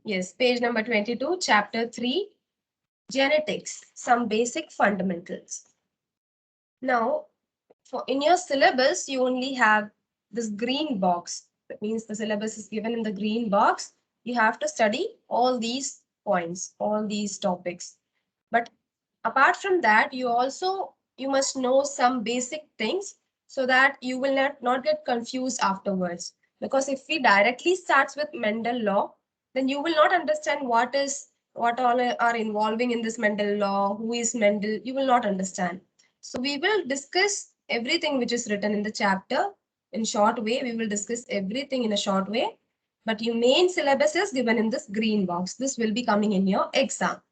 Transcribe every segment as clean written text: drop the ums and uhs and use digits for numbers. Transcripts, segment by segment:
Yes, page number 22, chapter 3, genetics, some basic fundamentals. Now, in your syllabus, you only have this green box. That means the syllabus is given in the green box. You have to study all these points, all these topics. But apart from that, you must know some basic things so that you will not get confused afterwards. Because if we directly starts with Mendel law, then you will not understand what all are involving in this Mendel law, who is Mendel, you will not understand. So we will discuss everything which is written in the chapter in short way. We will discuss everything in a short way. But your main syllabus is given in this green box. This will be coming in your exam.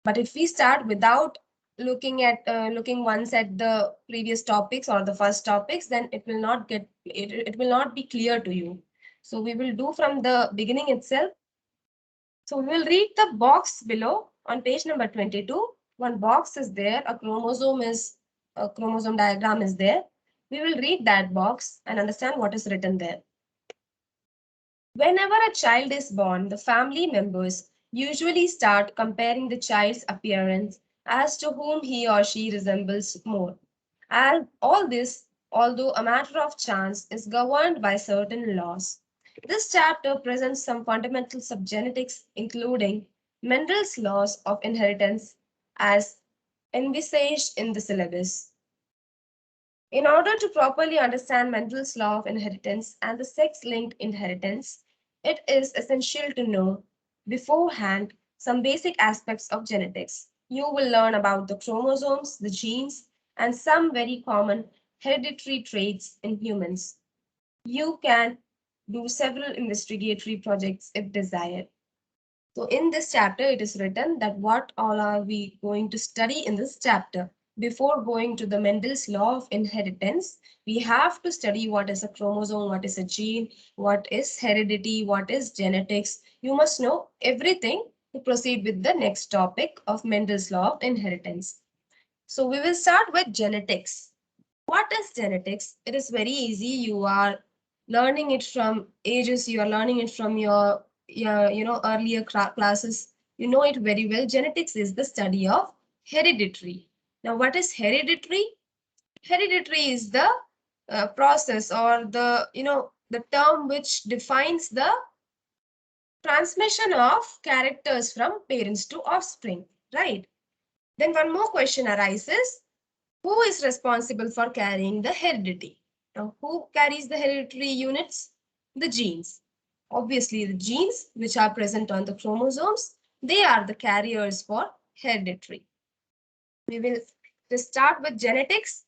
But if we start without looking once at the previous topics or the first topics, then it will not be clear to you. So we will do from the beginning itself. So we will read the box below on page number 22. One box is there, a chromosome diagram is there. We will read that box and understand what is written there. Whenever a child is born, the family members usually start comparing the child's appearance as to whom he or she resembles more. And all this, although a matter of chance, is governed by certain laws. This chapter presents some fundamentals of genetics, including Mendel's laws of inheritance as envisaged in the syllabus. In order to properly understand Mendel's law of inheritance and the sex-linked inheritance, it is essential to know beforehand some basic aspects of genetics. You will learn about the chromosomes, the genes, and some very common hereditary traits in humans. You can do several investigatory projects if desired. So in this chapter, it is written that what all are we going to study in this chapter. Before going to the Mendel's law of inheritance, we have to study what is a chromosome, what is a gene, what is heredity, what is genetics. You must know everything to proceed with the next topic of Mendel's law of inheritance. So we will start with genetics. What is genetics? It is very easy. You are learning it from ages, you are learning it from your earlier classes. You know it very well. Genetics is the study of hereditary. Now, what is hereditary? Hereditary is the process or the term which defines the transmission of characters from parents to offspring, right? Then one more question arises. Who is responsible for carrying the heredity? Now, who carries the hereditary units? The genes. Obviously, the genes which are present on the chromosomes, they are the carriers for hereditary. We will just start with genetics.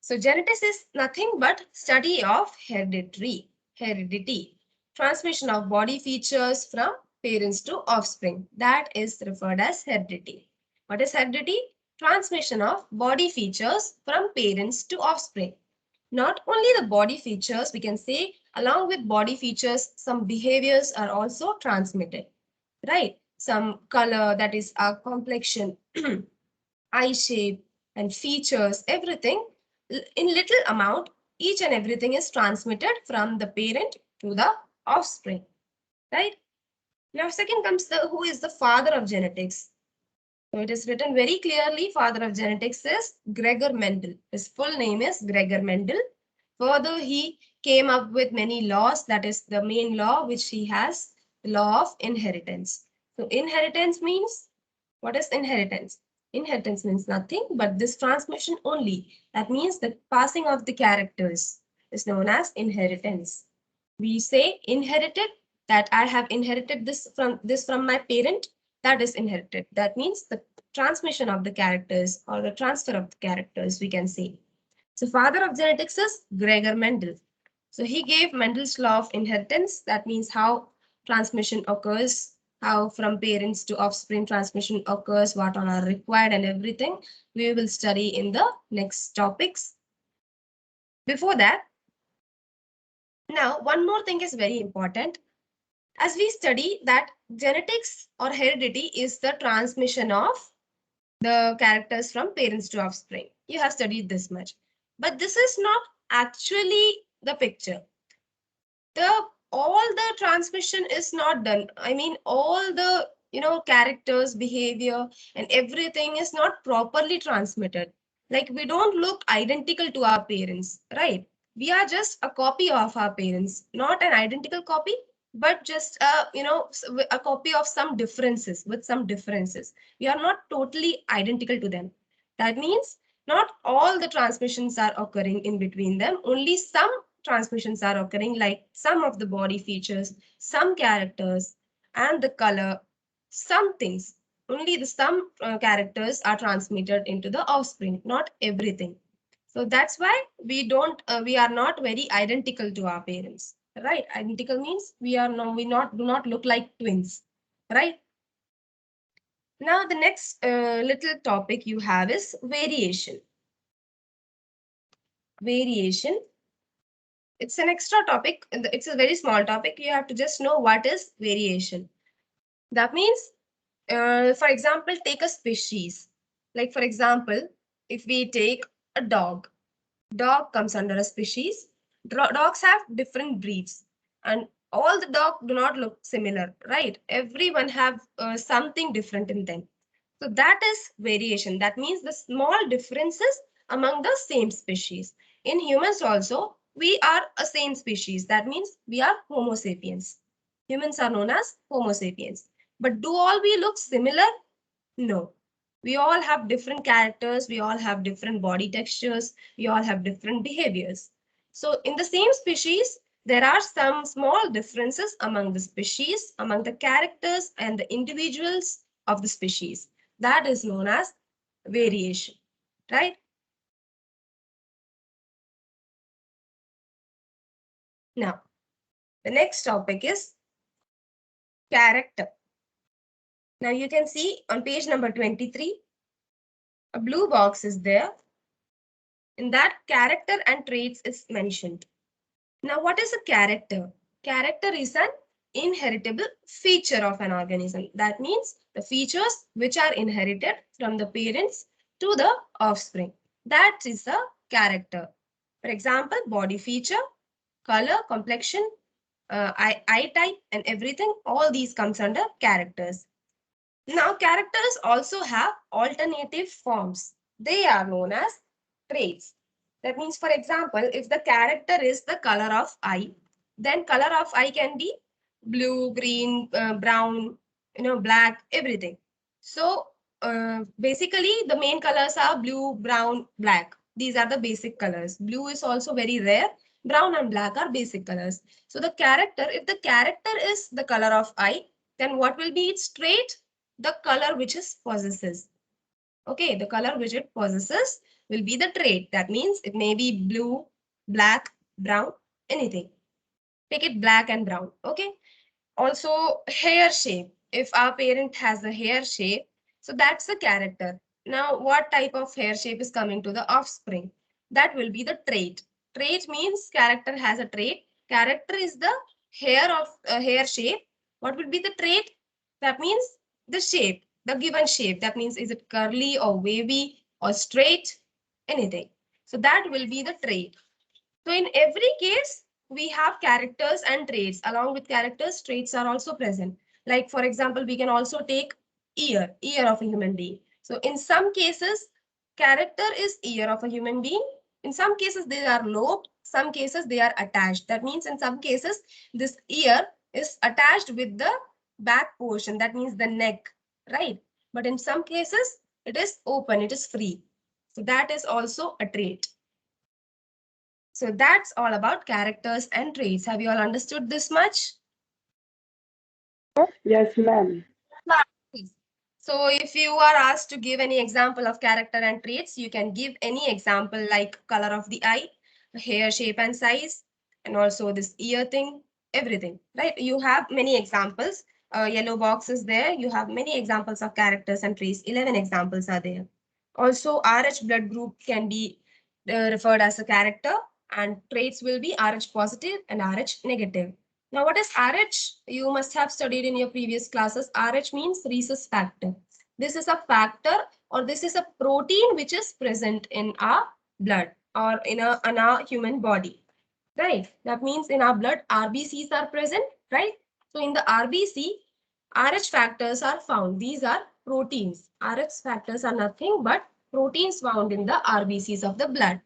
So genetics is nothing but study of hereditary, heredity, transmission of body features from parents to offspring. That is referred as heredity. What is heredity? Transmission of body features from parents to offspring. Not only the body features, we can say along with body features, some behaviors are also transmitted, right? Some color, that is our complexion, eye shape and features, everything in little amount, each and everything is transmitted from the parent to the offspring, right? Now, second comes the who is the father of genetics. So it is written very clearly, father of genetics is Gregor Mendel. His full name is Gregor Mendel. Further, he came up with many laws. That is the main law which he has, the law of inheritance. So inheritance means, what is inheritance? Inheritance means nothing but this transmission only. That means the passing of the characters is known as inheritance. We say inherited, that I have inherited this from my parent, that is inherited. That means the transmission of the characters or the transfer of the characters, we can say. So father of genetics is Gregor Mendel. So he gave Mendel's law of inheritance. That means how transmission occurs, how from parents to offspring transmission occurs, what all are required and everything. We will study in the next topics. Before that, now one more thing is very important. As we study that genetics or heredity is the transmission of the characters from parents to offspring. You have studied this much. But this is not actually the picture. The all the transmission is not done. I mean, all the characters, behavior, and everything is not properly transmitted. Like, we don't look identical to our parents, right? We are just a copy of our parents, not an identical copy, but just a copy of some differences, with some differences. We are not totally identical to them. That means not all the transmissions are occurring in between them. Only some transmissions are occurring, like some of the body features, some characters, and the color, some things. Only the some characters are transmitted into the offspring, not everything. So that's why we are not very identical to our parents, right? Identical means we do not look like twins, right? Now the next little topic you have is variation. Variation, it's an extra topic. It's a very small topic. You have to just know what is variation. That means, for example, take a species. Like, for example, if we take a dog, dog comes under a species. Dogs have different breeds, and all the dogs do not look similar, right? Everyone have something different in them. So that is variation. That means the small differences among the same species. In humans also, we are a same species. That means we are Homo sapiens. Humans are known as Homo sapiens. But do all we look similar? No. We all have different characters. We all have different body textures. We all have different behaviors. So in the same species, there are some small differences among the species, among the characters and the individuals of the species. That is known as variation, right? Now, the next topic is character. Now you can see on page number 23, a blue box is there. In that, character and traits is mentioned. Now, what is a character? Character is an inheritable feature of an organism. That means the features which are inherited from the parents to the offspring. That is a character. For example, body feature, color, complexion, eye type, and everything. All these comes under characters. Now, characters also have alternative forms. They are known as traits. That means, for example, if the character is the color of eye, then color of eye can be blue, green, brown, black, everything. So, basically, the main colors are blue, brown, black. These are the basic colors. Blue is also very rare. Brown and black are basic colors. So, the character, if the character is the color of eye, then what will be its trait? The color which it possesses. Okay, the color which it possesses will be the trait. That means it may be blue, black, brown, anything. Take it black and brown. Okay. Also, hair shape. If our parent has a hair shape, so that's the character. Now, what type of hair shape is coming to the offspring? That will be the trait. Trait means character has a trait. Character is the hair of hair shape. What will be the trait? That means the shape, the given shape. That means is it curly or wavy or straight? Anything. So that will be the trait. So in every case, we have characters and traits. Along with characters, traits are also present. Like, for example, we can also take ear of a human being. So in some cases, character is ear of a human being. In some cases, they are lobed. Some cases, they are attached. That means in some cases, this ear is attached with the back portion. That means the neck, right? But in some cases, it is open, it is free. So that is also a trait. So that's all about characters and traits. Have you all understood this much? Yes, ma'am. Please. So if you are asked to give any example of character and traits, you can give any example like color of the eye, hair shape and size, and also this ear thing, everything, right? You have many examples. Yellow box is there. You have many examples of characters and traits. 11 examples are there. Also, RH blood group can be referred as a character, and traits will be RH positive and RH negative. Now, what is RH? You must have studied in your previous classes. RH means rhesus factor. This is a factor, or this is a protein which is present in our blood or in our human body. right? That means in our blood, RBCs are present, right? So in the RBC, RH factors are found. These are proteins. RH factors are nothing but proteins found in the RBCs of the blood.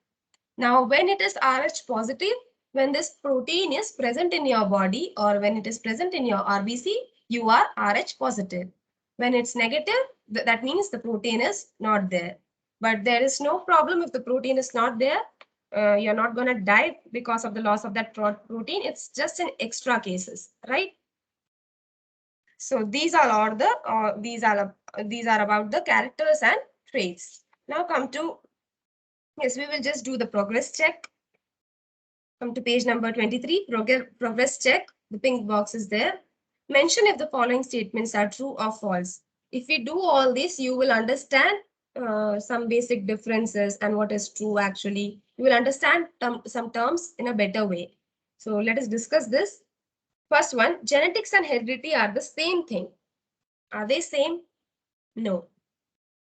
Now, when it is RH positive, when this protein is present in your body or when it is present in your RBC, you are RH positive. When it's negative, that means the protein is not there. But there is no problem if the protein is not there. You're not going to die because of the loss of that protein. It's just in extra cases, right? So these are about the characters and traits. Now come to, yes, we will just do the progress check. Come to page number 23, progress check. The pink box is there. Mention if the following statements are true or false. If we do all this, you will understand some basic differences and what is true actually. You will understand some terms in a better way. So let us discuss this. First one, genetics and heredity are the same thing. Are they same? No.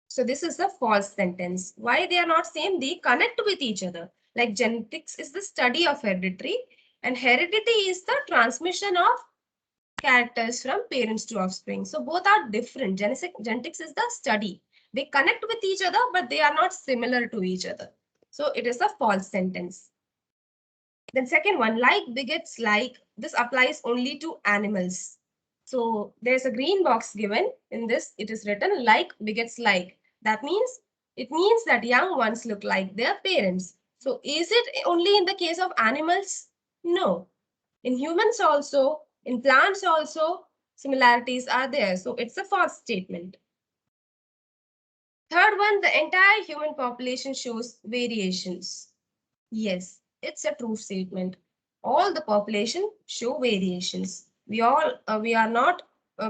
So this is a false sentence. Why they are not same? They connect with each other. Like genetics is the study of hereditary and heredity is the transmission of characters from parents to offspring. So both are different. Genetics is the study. They connect with each other, but they are not similar to each other. So it is a false sentence. Then second one, like begets like, this applies only to animals. So there's a green box given in this. It is written like begets like. That means it means that young ones look like their parents. So is it only in the case of animals? No. In humans also, in plants also, similarities are there. So it's a false statement. Third one, the entire human population shows variations. Yes, it's a true statement. All the population show variations. We are not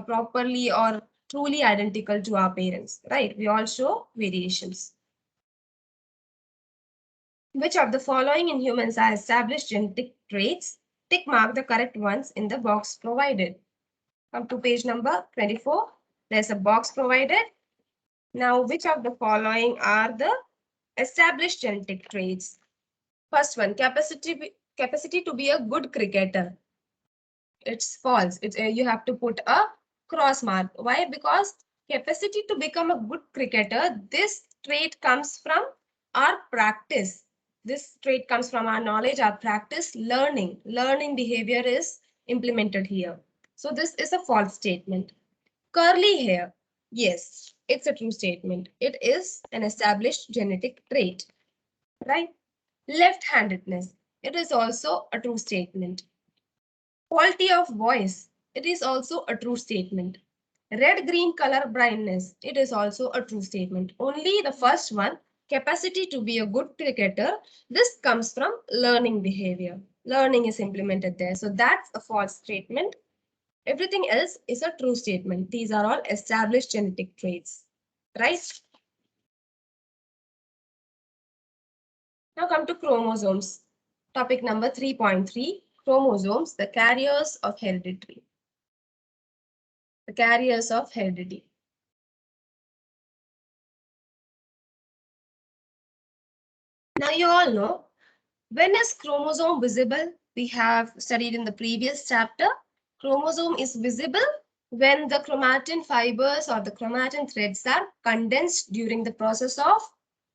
properly or truly identical to our parents, right? We all show variations. Which of the following in humans are established genetic traits? Tick mark the correct ones in the box provided. Come to page number 24. There's a box provided. Now, which of the following are the established genetic traits? First one, capacity to be a good cricketer. It's false. You have to put a cross mark. Why? Because capacity to become a good cricketer, this trait comes from our practice. This trait comes from our knowledge, our practice, learning. Learning behavior is implemented here. So this is a false statement. Curly hair. Yes, it's a true statement. It is an established genetic trait, right? Left-handedness. It is also a true statement. Quality of voice. It is also a true statement. Red-green color blindness. It is also a true statement. Only the first one, capacity to be a good cricketer, this comes from learning behavior. Learning is implemented there. So that's a false statement. Everything else is a true statement. These are all established genetic traits, right? Now come to chromosomes. Topic number 3.3, chromosomes, the carriers of heredity. The carriers of heredity. Now you all know, when is chromosome visible? We have studied in the previous chapter. Chromosome is visible when the chromatin fibers or the chromatin threads are condensed during the process of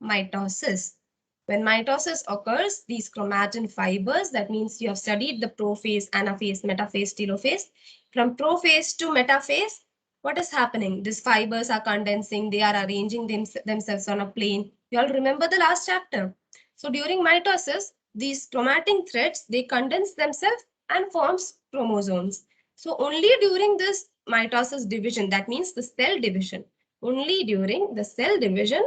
mitosis. When mitosis occurs, these chromatin fibers, that means you have studied the prophase, anaphase, metaphase, telophase. From prophase to metaphase, what is happening? These fibers are condensing, they are arranging themselves on a plane. You all remember the last chapter. So during mitosis, these chromatin threads, they condense themselves and forms chromosomes. So only during this mitosis division, that means the cell division, only during the cell division,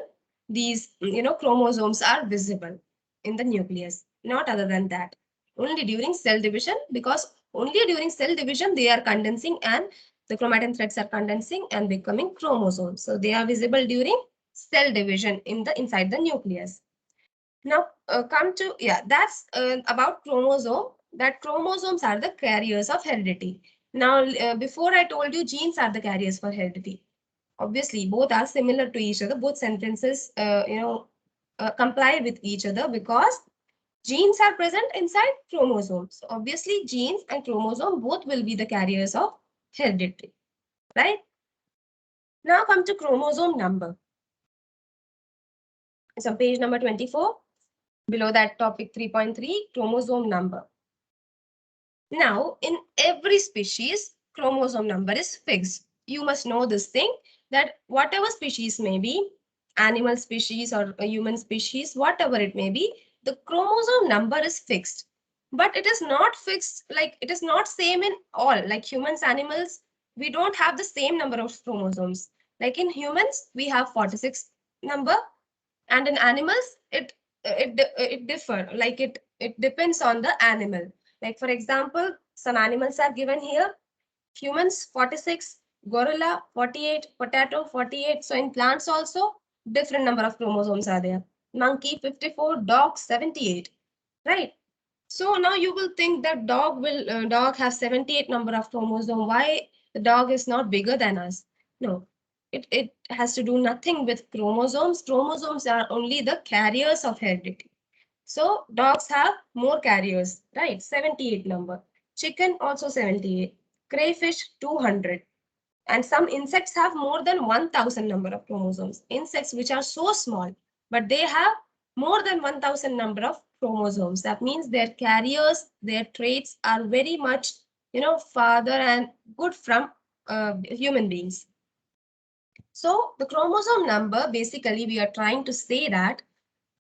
these chromosomes are visible in the nucleus, not other than that. Only during cell division, because only during cell division they are condensing and the chromatin threads are condensing and becoming chromosomes. So they are visible during cell division inside the nucleus. Now come to, yeah, that's about chromosome, that chromosomes are the carriers of heredity. Now before I told you genes are the carriers for heredity. Obviously both are similar to each other, both sentences comply with each other because Genes are present inside chromosomes. So obviously, genes and chromosome both will be the carriers of heredity, right? Now come to chromosome number. It's on page number 24. Below that topic 3.3, chromosome number. Now, in every species, chromosome number is fixed. You must know this thing that whatever species may be, animal species or a human species, whatever it may be, the chromosome number is fixed. But it is not fixed, like it is not same in all. Like humans, animals, we don't have the same number of chromosomes. Like in humans, we have 46 number, and in animals it differ, like it depends on the animal. Like for example, some animals are given here: humans 46, gorilla 48, potato 48. So in plants also different number of chromosomes are there. Monkey 54, dog 78, right? So now you will think that dog has 78 number of chromosome. Why the dog is not bigger than us? No, it has to do nothing with chromosomes. Chromosomes are only the carriers of heredity. So dogs have more carriers, right? 78 number. Chicken also 78. Crayfish 200. And some insects have more than 1000 number of chromosomes. Insects which are so small, but they have more than 1000 number of chromosomes. That means their carriers, their traits are very much, farther and good from human beings. So the chromosome number, basically we are trying to say that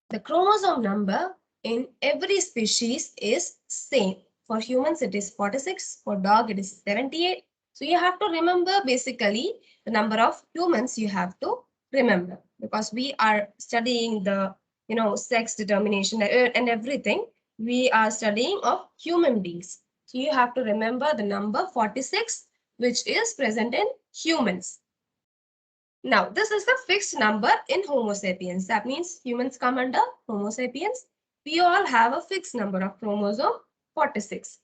the chromosome number in every species is same. For humans, it is 46. For dog, it is 78. So you have to remember basically the number of humans you have to remember, because we are studying the sex determination and everything. We are studying of human beings. So you have to remember the number 46, which is present in humans. Now, this is the fixed number in Homo sapiens. That means humans come under Homo sapiens. We all have a fixed number of chromosome 46,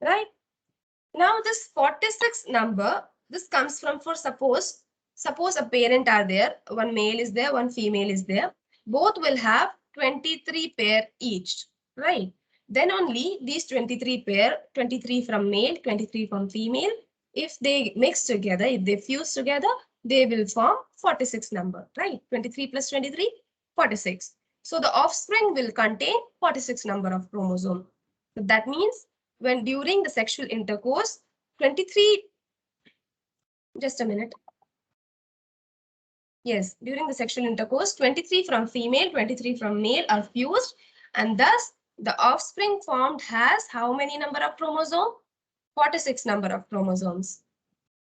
right? Now, this 46 number, this comes from, for suppose a parent are there, one male is there, one female is there. Both will have 23 pair each, right? Then only these 23 pair, 23 from male, 23 from female, if they mix together, if they fuse together, they will form 46 number, right? 23 plus 23, 46. So the offspring will contain 46 number of chromosome. So that means when during the sexual intercourse, 23, just a minute. Yes, during the sexual intercourse, 23 from female, 23 from male are fused, and thus the offspring formed has how many number of chromosome? 46 number of chromosomes.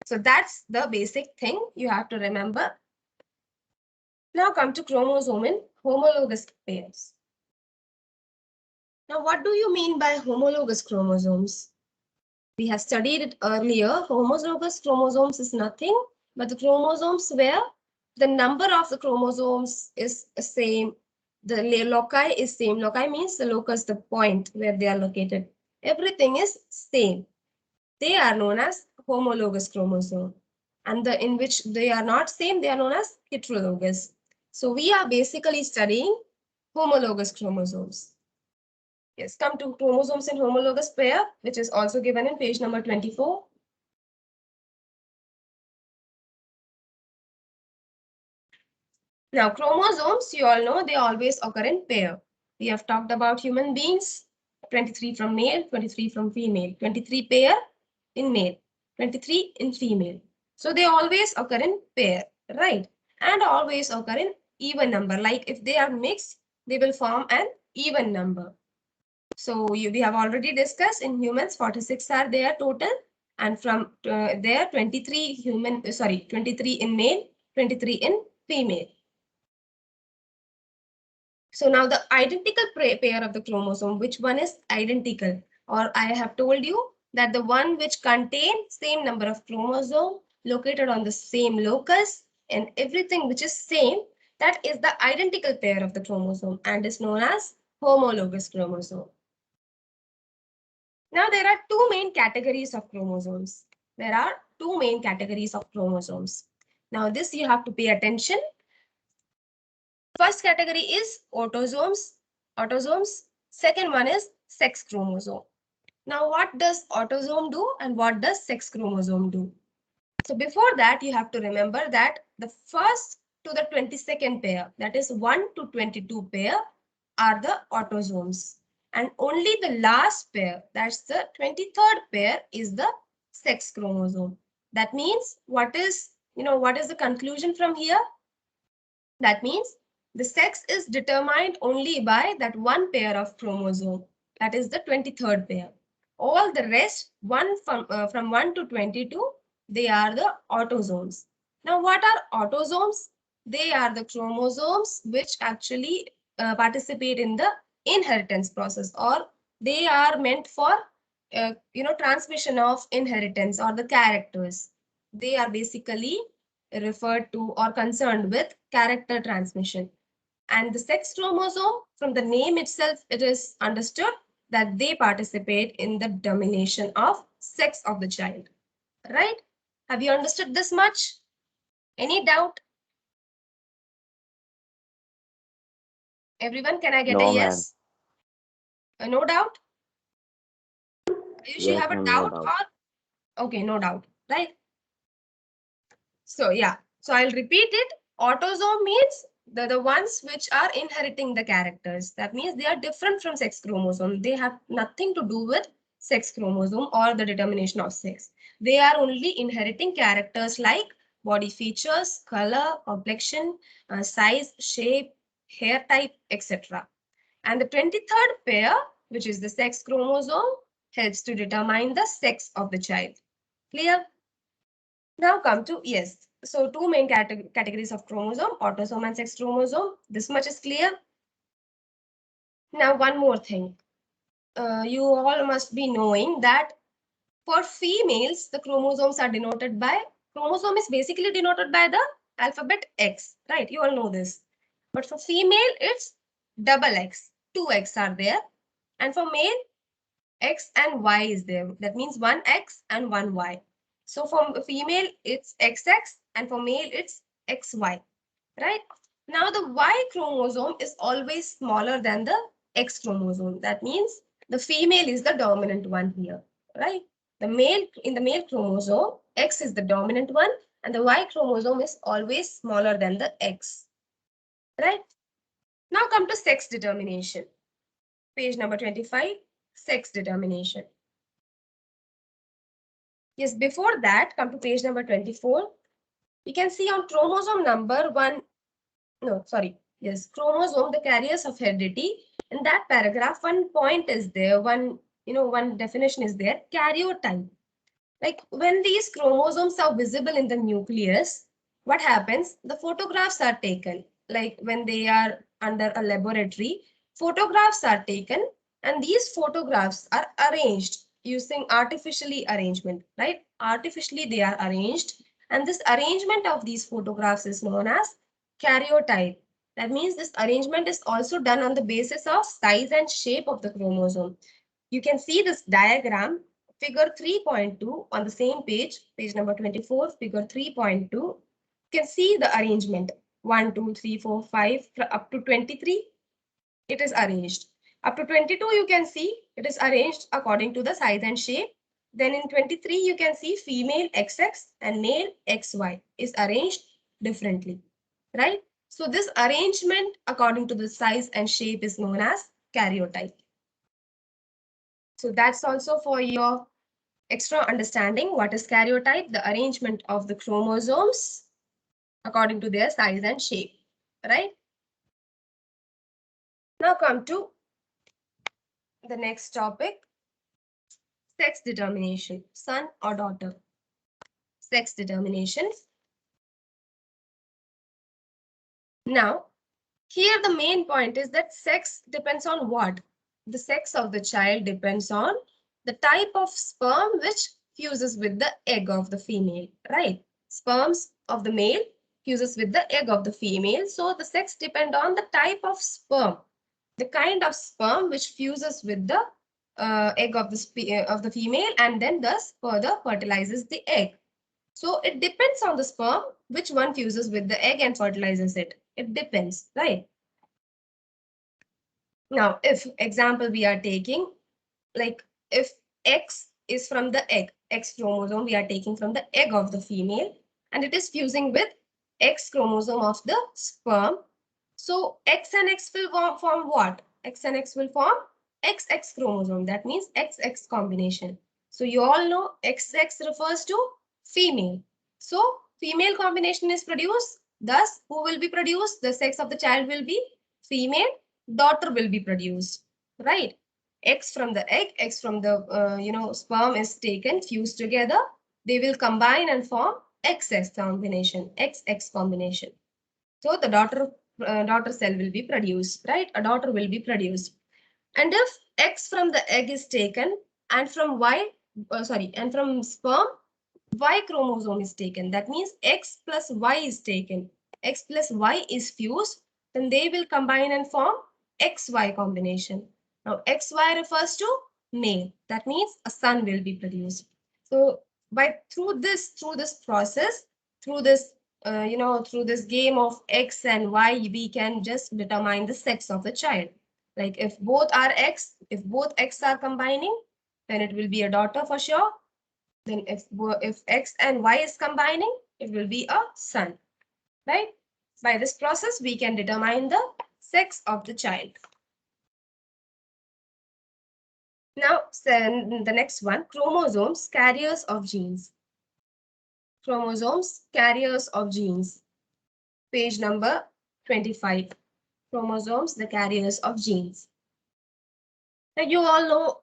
So that's the basic thing you have to remember. Now come to chromosome in homologous pairs. Now what do you mean by homologous chromosomes? We have studied it earlier. Homologous chromosomes is nothing but the chromosomes where the number of the chromosomes is same. The loci is same. Loci means the locus, the point where they are located. Everything is same. They are known as homologous chromosome. And the in which they are not same, they are known as heterologous. So we are basically studying homologous chromosomes. Yes, come to chromosomes in homologous pair, which is also given in page number 24. Now, chromosomes, you all know, they always occur in pair. We have talked about human beings, 23 from male, 23 from female, 23 pair in male, 23 in female. So they always occur in pair, right? And always occur in even number. Like if they are mixed, they will form an even number. So we have already discussed in humans, 46 are there total. And from there, 23 23 in male, 23 in female. So now the identical pair of the chromosome, which one is identical? Or I have told you that the one which contains same number of chromosome located on the same locus and everything which is same, that is the identical pair of the chromosome and is known as homologous chromosome. Now there are two main categories of chromosomes. There are two main categories of chromosomes. Now this you have to pay attention. First category is autosomes. Autosomes. Second one is sex chromosome. Now, what does autosome do and what does sex chromosome do? So before that, you have to remember that the first to the 22nd pair, that is 1 to 22 pair, are the autosomes. And only the last pair, that's the 23rd pair, is the sex chromosome. That means what is the conclusion from here? That means the sex is determined only by that one pair of chromosome, that is the 23rd pair. All the rest, from 1 to 22, they are the autosomes. Now, what are autosomes? They are the chromosomes which actually participate in the inheritance process, or they are meant for transmission of inheritance or the characters. They are basically referred to or concerned with character transmission. And the sex chromosome, from the name itself, it is understood that they participate in the domination of sex of the child. Right? Have you understood this much? Any doubt? Everyone, can I get a No, ma'am. yes? No doubt? You should Yes, have a ma'am, no doubt doubt. or okay, no doubt, right? So yeah, so I'll repeat it. Autosome means the ones which are inheriting the characters. That means they are different from sex chromosome. They have nothing to do with sex chromosome or the determination of sex. They are only inheriting characters like body features, color, complexion, size, shape, hair type, etc. And the 23rd pair, which is the sex chromosome, helps to determine the sex of the child. Clear? Now come to, yes. So two main categories of chromosome, autosome and sex chromosome. This much is clear. Now one more thing. You all must be knowing that for females, the chromosomes are denoted by, chromosome is basically denoted by the alphabet X, right? You all know this. But for female, it's double X. Two X are there. And for male, X and Y is there. That means one X and one Y. So for female, it's XX, and for male, it's XY, right? Now the Y chromosome is always smaller than the X chromosome. That means the female is the dominant one here, right? In the male chromosome, X is the dominant one, and the Y chromosome is always smaller than the X, right? Now come to sex determination. Page number 25, sex determination. Yes, before that, come to page number 24. You can see on chromosome number 1, no, sorry, yes, chromosome, the carriers of heredity. In that paragraph, one point is there, one definition is there, karyotype. Like when these chromosomes are visible in the nucleus, what happens? The photographs are taken. Like when they are under a laboratory, photographs are taken, and these photographs are arranged using artificially arrangement, right? Artificially they are arranged, and this arrangement of these photographs is known as karyotype. That means this arrangement is also done on the basis of size and shape of the chromosome. You can see this diagram, figure 3.2 on the same page, page number 24, figure 3.2. You can see the arrangement 1, 2, 3, 4, 5 up to 23. It is arranged. Up to 22, you can see it is arranged according to the size and shape. Then in 23, you can see female XX and male XY is arranged differently, right? So this arrangement according to the size and shape is known as karyotype. So that's also for your extra understanding. What is karyotype? The arrangement of the chromosomes according to their size and shape, right? Now come to the next topic, sex determination, son or daughter. Sex determination. Now, here the main point is that sex depends on what? The sex of the child depends on the type of sperm which fuses with the egg of the female, right? Sperms of the male fuses with the egg of the female. So the sex depends on the type of sperm, the kind of sperm which fuses with the egg of the female and then thus further fertilizes the egg. So it depends on the sperm which one fuses with the egg and fertilizes it. It depends, right? Now, if example we are taking, like if X is from the egg, X chromosome we are taking from the egg of the female, and it is fusing with X chromosome of the sperm. So X and X will form what? X and X will form XX chromosome. That means XX combination. So you all know XX refers to female. So female combination is produced. Thus, who will be produced? The sex of the child will be female. Daughter will be produced. Right? X from the egg, X from the sperm is taken, fused together. They will combine and form XX combination, XX combination. So the daughter cell will be produced, right? A daughter will be produced. And if X from the egg is taken and from and from sperm, Y chromosome is taken. That means X plus Y is taken. X plus Y is fused. Then they will combine and form XY combination. Now XY refers to male. That means a son will be produced. So through this process, through this through this game of X and Y, we can just determine the sex of the child. Like if both are X, if both X are combining, then it will be a daughter for sure. Then if X and Y is combining, it will be a son, right? By this process, we can determine the sex of the child. Now, the next one, chromosomes, carriers of genes. Chromosomes, carriers of genes. Page number 25. Chromosomes, the carriers of genes. Now, you all know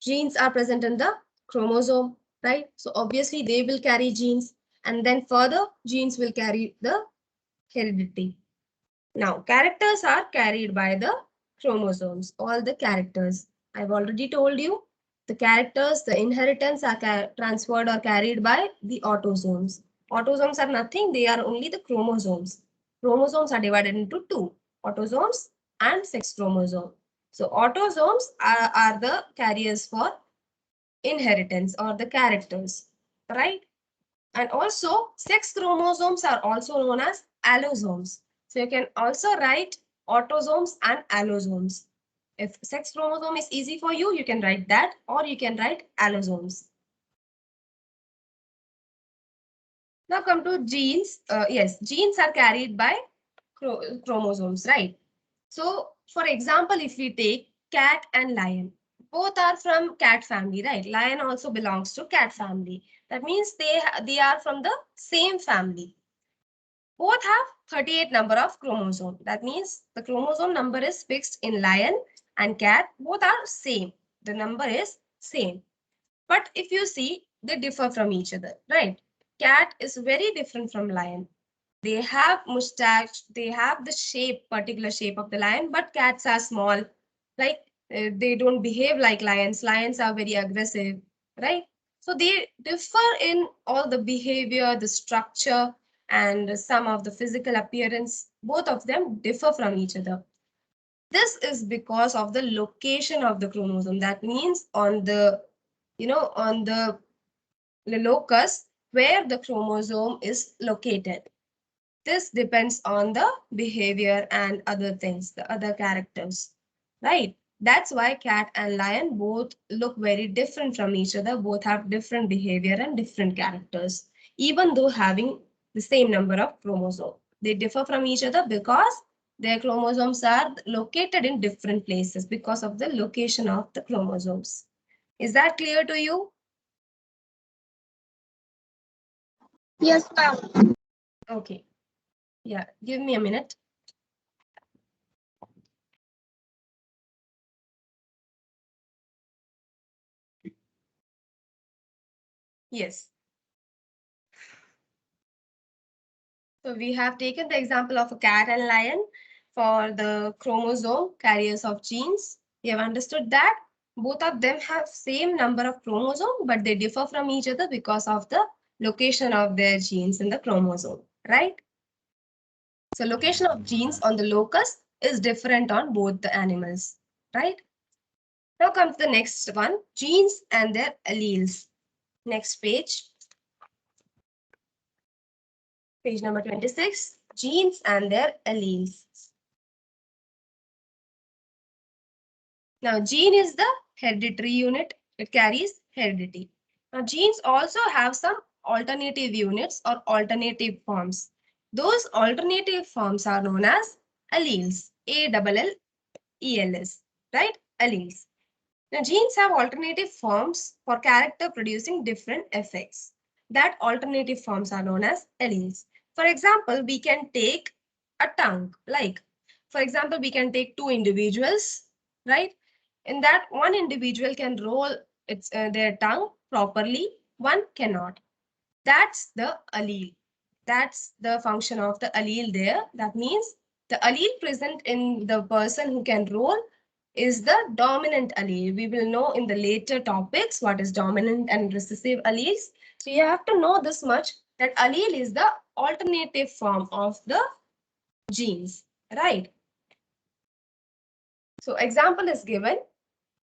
genes are present in the chromosome, right? So obviously they will carry genes, and then further genes will carry the heredity. Now, characters are carried by the chromosomes, all the characters. I've already told you the characters, the inheritance are transferred or carried by the autosomes. Autosomes are nothing, they are only the chromosomes. Chromosomes are divided into two, autosomes and sex chromosome. So autosomes are the carriers for inheritance or the characters, right? And also sex chromosomes are also known as allosomes. So you can also write autosomes and allosomes. If sex chromosome is easy for you, you can write that, or you can write allosomes. Now come to genes. Yes, genes are carried by chromosomes, right? So for example, if we take cat and lion, both are from cat family, right? Lion also belongs to cat family. That means they are from the same family. Both have 38 number of chromosome. That means the chromosome number is fixed in lion and cat. Both are same. The number is same. But if you see, they differ from each other, right? Cat is very different from lion. They have mustache, they have the shape, particular shape of the lion, but cats are small. Like they don't behave like lions. Lions are very aggressive, right? So they differ in all the behavior, the structure, and some of the physical appearance. Both of them differ from each other. This is because of the location of the chromosome. That means on the, on the locus where the chromosome is located. This depends on the behavior and other things, the other characters, right? That's why cat and lion both look very different from each other, both have different behavior and different characters, even though having the same number of chromosomes. They differ from each other because their chromosomes are located in different places because of the location of the chromosomes. Is that clear to you? Yes, ma'am. Okay. Yeah, give me a minute. Yes. So we have taken the example of a cat and lion for the chromosome carriers of genes. We have understood that both of them have same number of chromosome, but they differ from each other because of the location of their genes in the chromosome, right? So location of genes on the locus is different on both the animals, right? Now comes the next one, genes and their alleles. Next page, page number 26, genes and their alleles. Now, gene is the hereditary unit. It carries heredity. Now, genes also have some alternative units or alternative forms. Those alternative forms are known as alleles. ALLELS, right? Alleles. Now, genes have alternative forms for character producing different effects. That alternative forms are known as alleles. For example, we can take a tongue. For example, we can take two individuals, right? In that, one individual can roll their tongue properly, one cannot. That's the allele. That's the function of the allele there. That means the allele present in the person who can roll is the dominant allele. We will know in the later topics what is dominant and recessive alleles. So you have to know this much, that allele is the alternative form of the genes, right? So example is given.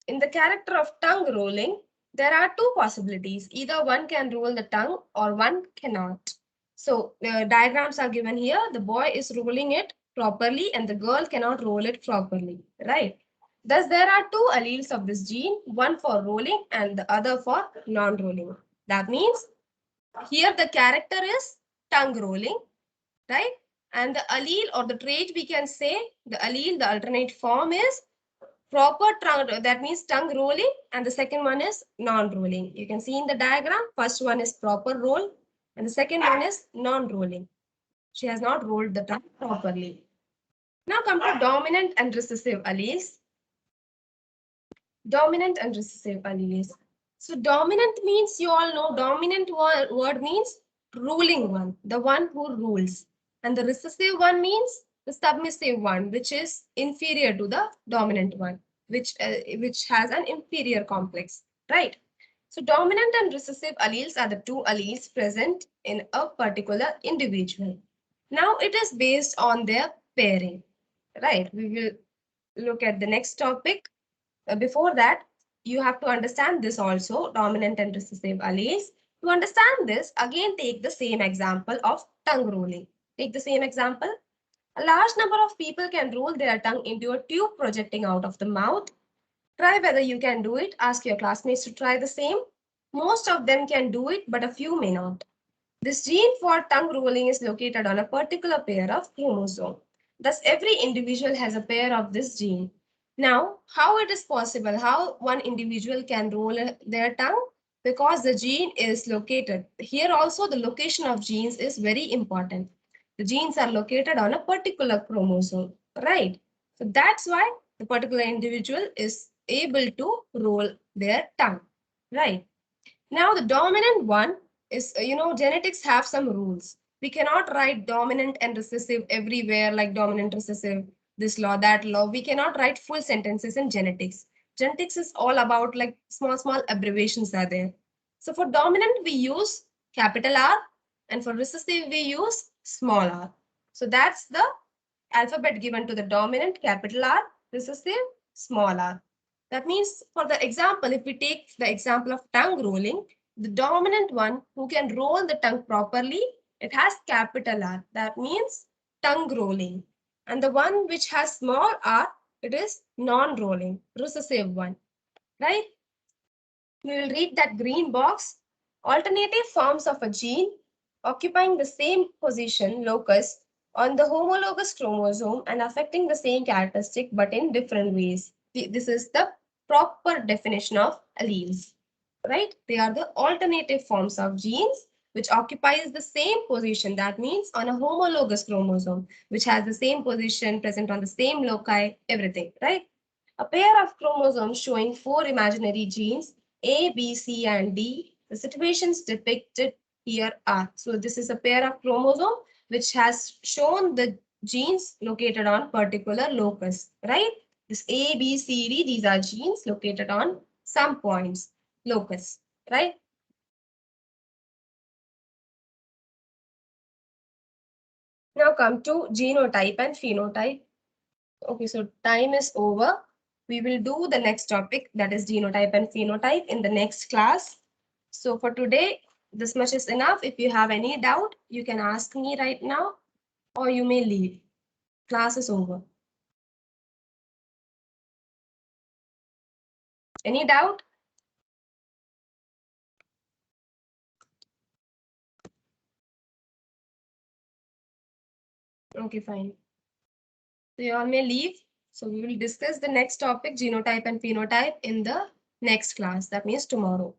In the character of tongue rolling, there are two possibilities. Either one can roll the tongue or one cannot. So diagrams are given here. The boy is rolling it properly and the girl cannot roll it properly, right? Thus, there are two alleles of this gene, one for rolling and the other for non-rolling. That means here the character is tongue rolling, right? And the allele or the trait we can say, the allele, the alternate form is proper tongue, that means tongue rolling, and the second one is non-rolling. You can see in the diagram, first one is proper roll and the second one is non-rolling. She has not rolled the tongue properly. Now come to dominant and recessive alleles. Dominant and recessive alleles. So dominant means, you all know, dominant word means ruling one, the one who rules. And the recessive one means the submissive one, which is inferior to the dominant one, which has an inferior complex, right? So dominant and recessive alleles are the two alleles present in a particular individual. Now it is based on their pairing, right? We will look at the next topic. Before that, you have to understand this also, dominant and recessive alleles. To understand this, again take the same example of tongue rolling. Take the same example. A large number of people can roll their tongue into a tube projecting out of the mouth. Try whether you can do it. Ask your classmates to try the same. Most of them can do it, but a few may not. This gene for tongue rolling is located on a particular pair of chromosomes. Thus, every individual has a pair of this gene. Now, how it is possible? How one individual can roll their tongue? Because the gene is located. Here also, the location of genes is very important. The genes are located on a particular chromosome, right? So that's why the particular individual is able to roll their tongue, right? Now, the dominant one is, genetics have some rules. We cannot write dominant and recessive everywhere, like dominant, recessive, this law, that law. We cannot write full sentences in genetics. Genetics is all about like small abbreviations are there. So for dominant, we use capital R, and for recessive, we use small r. So that's the alphabet given to the dominant, capital R, recessive, small r. That means, for the example, if we take the example of tongue rolling, the dominant one who can roll the tongue properly, it has capital R. That means tongue rolling. And the one which has small r, it is non-rolling, recessive one, right? We will read that green box. Alternative forms of a gene occupying the same position locus on the homologous chromosome and affecting the same characteristic but in different ways. This is the proper definition of alleles, right? They are the alternative forms of genes which occupies the same position. That means on a homologous chromosome, which has the same position, present on the same loci, everything, right? A pair of chromosomes showing four imaginary genes, A, B, C, and D. The situations depicted here are. So this is a pair of chromosome which has shown the genes located on particular locus, right? This A, B, C, D, these are genes located on some points, locus, right? Now come to genotype and phenotype. Okay, so time is over. We will do the next topic, that is genotype and phenotype, in the next class. So for today, this much is enough. If you have any doubt, you can ask me right now or you may leave. Class is over. Any doubt? Okay, fine. So you all may leave. So we will discuss the next topic, genotype and phenotype, in the next class. That means tomorrow.